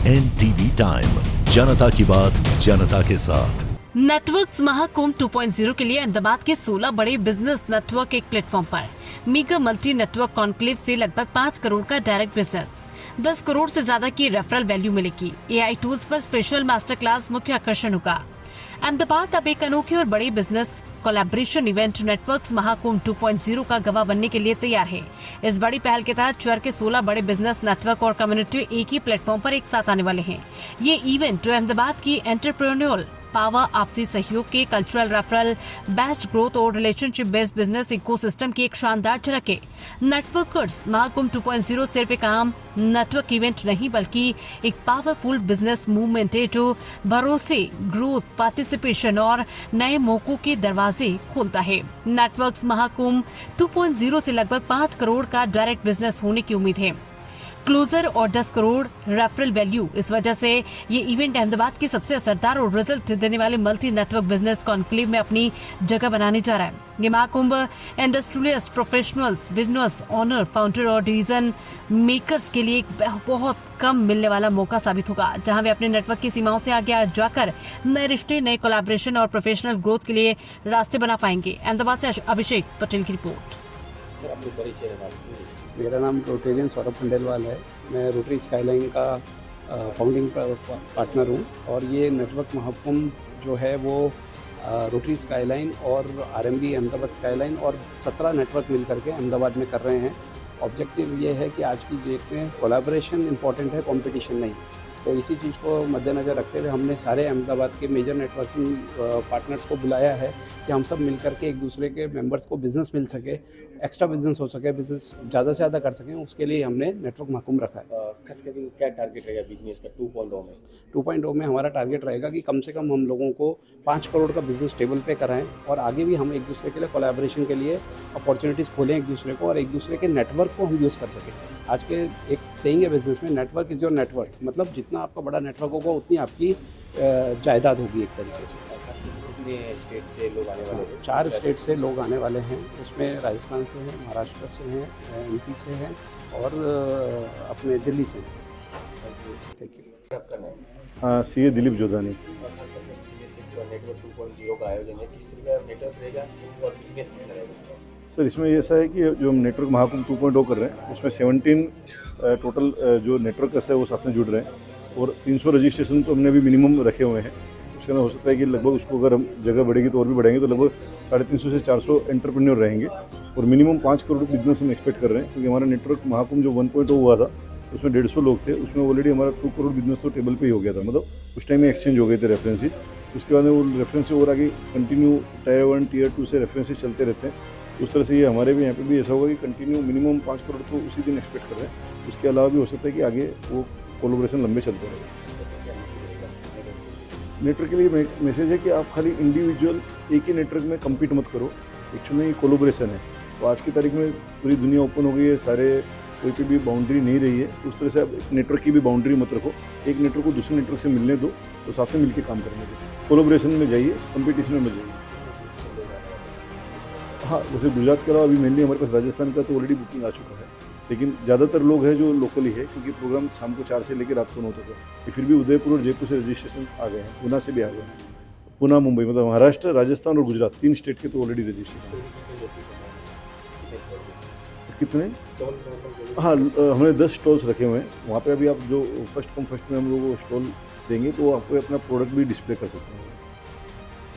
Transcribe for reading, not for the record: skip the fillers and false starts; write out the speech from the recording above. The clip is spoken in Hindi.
NTV टाइम, जनता की बात जनता के साथ। नेटवर्क्स महाकुंभ 2.0 के लिए अहमदाबाद के 16 बड़े बिजनेस नेटवर्क एक प्लेटफॉर्म पर मीगा मल्टी नेटवर्क कॉन्क्लेव से लगभग 5 करोड़ का डायरेक्ट बिजनेस, 10 करोड़ से ज्यादा की रेफरल वैल्यू मिलेगी। AI टूल्स पर स्पेशल मास्टर क्लास मुख्य आकर्षण होगा। अहमदाबाद अब एक अनोखे और बड़े business collaboration event networks Mahakumbh 2.0 का गवाह बनने के लिए तैयार है। इस बड़ी पहल के तहत शहर के 16 बड़े बिजनेस नेटवर्क और कम्युनिटी एक ही प्लेटफॉर्म पर एक साथ आने वाले हैं। ये इवेंट अहमदाबाद की एंटरप्रेन्योरियल पावर, आपसी सहयोग के कल्चरल रेफरल, बेस्ट ग्रोथ और रिलेशनशिप बेस्ड बिजनेस इकोसिस्टम की एक शानदार झलक है। नेटवर्कर्स महाकुंभ 2.0 सिर्फ एक आम नेटवर्क इवेंट नहीं बल्कि एक पावरफुल बिजनेस मूवमेंट है जो भरोसे, ग्रोथ, पार्टिसिपेशन और नए मौकों के दरवाजे खोलता है। नेटवर्क्स महाकुंभ 2.0 से लगभग 5 करोड़ का डायरेक्ट बिजनेस होने की उम्मीद है। क्लोजर और 10 करोड़ रेफरल वैल्यू। इस वजह से ये इवेंट अहमदाबाद के सबसे असरदार और रिजल्ट देने वाले मल्टी नेटवर्क बिजनेस कॉन्क्लेव में अपनी जगह बनाने जा रहा है। ये Mahakumbh industrialist, professionals, business honour, founder और डिसीजन मेकर्स के लिए एक बहुत कम मिलने वाला मौका साबित होगा, जहां वे अपने नेटवर्क की सीमाओं से आगे जाकर नए रिश्ते, नए कोलैबोरेशन और प्रोफेशनल ग्रोथ के लिए रास्ते बना पाएंगे। अहमदाबाद से अभिषेक पटेल की रिपोर्ट। मेरा नाम रोटेरियन सौरभ खंडेलवाल है। मैं रोटरी स्काईलाइन का फाउंडिंग पार्टनर हूँ और ये नेटवर्क महाकुंभ जो है वो रोटरी स्काईलाइन और RMB अहमदाबाद स्काईलाइन और 17 नेटवर्क मिल करके अहमदाबाद में कर रहे हैं। ऑब्जेक्टिव ये है कि आज की डेट में कोलैबोरेशन इम्पॉर्टेंट है, कंपटीशन नहीं। तो इसी चीज़ को मद्देनज़र रखते हुए हमने सारे अहमदाबाद के मेजर नेटवर्किंग पार्टनर्स को बुलाया है कि हम सब मिलकर के एक दूसरे के मेंबर्स को बिज़नेस मिल सके, एक्स्ट्रा बिजनेस हो सके, बिजनेस ज़्यादा से ज़्यादा कर सकें, उसके लिए हमने नेटवर्क महाकुंभ रखा है। खास करके क्या टारगेट रहेगा बिजनेस का 2.0 में? 2.0 में हमारा टारगेट रहेगा कि कम से कम हम लोगों को 5 करोड़ का बिजनेस टेबल पे कराएं और आगे भी हम एक दूसरे के लिए कोलैबोरेशन के लिए अपॉर्चुनिटीज़ खोलें एक दूसरे को और एक दूसरे के नेटवर्क को हम यूज़ कर सकें। आज के एक सेइंग है बिजनेस में, नेटवर्क इज़ योर नेटवर्थ, मतलब जितना आपका बड़ा नेटवर्क होगा उतनी आपकी जायदाद होगी एक तरीके से। कितने स्टेट से लोग आने वाले हैं? 4 स्टेट से लोग आने वाले हैं, उसमें राजस्थान से हैं, महाराष्ट्र से हैं, MP से हैं और अपने दिल्ली से हैं। Thank you. आपका नाम? CA दिलीप जोधानी। नेटवर्क 2.0 का आयोजन है, किस तरह का नेटवर्क रहेगा और बिजनेस कितना रहेगा? सर, इसमें ऐसा है कि जो हम नेटवर्क महाकुंभ 2.0 कर रहे हैं उसमें 17 टोटल जो नेटवर्कर्स है वो साथ में जुड़ रहे हैं और 300 रजिस्ट्रेशन तो हमने अभी मिनिमम रखे हुए हैं। उसके अंदर हो सकता है कि लगभग उसको अगर हम जगह बढ़ेगी तो और भी बढ़ेंगे तो लगभग 350 से 400 एंटरप्रेन्योर रहेंगे और मिनिमम 5 करोड़ बिजनेस हम एक्सपेक्ट कर रहे हैं, क्योंकि हमारा नेटवर्क महाकुंभ जो 1.0 हुआ था उसमें 150 लोग थे, उसमें ऑलरेडी हमारा 2 करोड़ बिजनेस तो टेबल पे ही हो गया था, मतलब उस टाइम में एक्सचेंज हो गए थे रेफरेंसेज। उसके बाद में वो रेफरेंस और आगे कंटिन्यू Tier 1 Tier 2 से रेफरेंसेज चलते रहते हैं। उस तरह से ये हमारे भी यहाँ पे भी ऐसा होगा कि कंटिन्यू मिनिमम 5 करोड़ तो उसी दिन एक्सपेक्ट कर रहे हैं। उसके अलावा भी हो सकता है कि आगे वो कोलैबोरेशन लंबे चलते रहे। नेटवर्क के लिए मैसेज है कि आप खाली इंडिविजुअल एक ही नेटवर्क में कम्पीट मत करो, एक्चुअली कोलैबोरेशन है। तो आज की तारीख में पूरी दुनिया ओपन हो गई है, सारे कोई पे भी बाउंड्री नहीं रही है, उस तरह से आप नेटवर्क की भी बाउंड्री मत रखो, एक नेटवर्क को दूसरे नेटवर्क से मिलने दो तो साथ में मिलकर काम करने दो। कोलैबोरेशन में जाइए, कंपटीशन में मत जाइए। हाँ, वैसे गुजरात के अलावा अभी मेनली हमारे पास राजस्थान का तो ऑलरेडी बुकिंग आ चुका है, लेकिन ज़्यादातर लोग हैं जो लोकली है, क्योंकि प्रोग्राम शाम को 4 से लेकर रात को 9 तक है। फिर भी उदयपुर और जयपुर से रजिस्ट्रेशन आ गए हैं, पुणे से भी आ गए हैं। पुणे, मुंबई, मतलब महाराष्ट्र, राजस्थान और गुजरात 3 स्टेट के तो ऑलरेडी रजिस्ट्रेशन है। कितने? हाँ, हमने 10 स्टॉल्स रखे हुए हैं वहाँ पे। अभी आप जो फर्स्ट कम फर्स्ट में हम लोग स्टॉल देंगे तो आपको अपना प्रोडक्ट भी डिस्प्ले कर सकते हैं।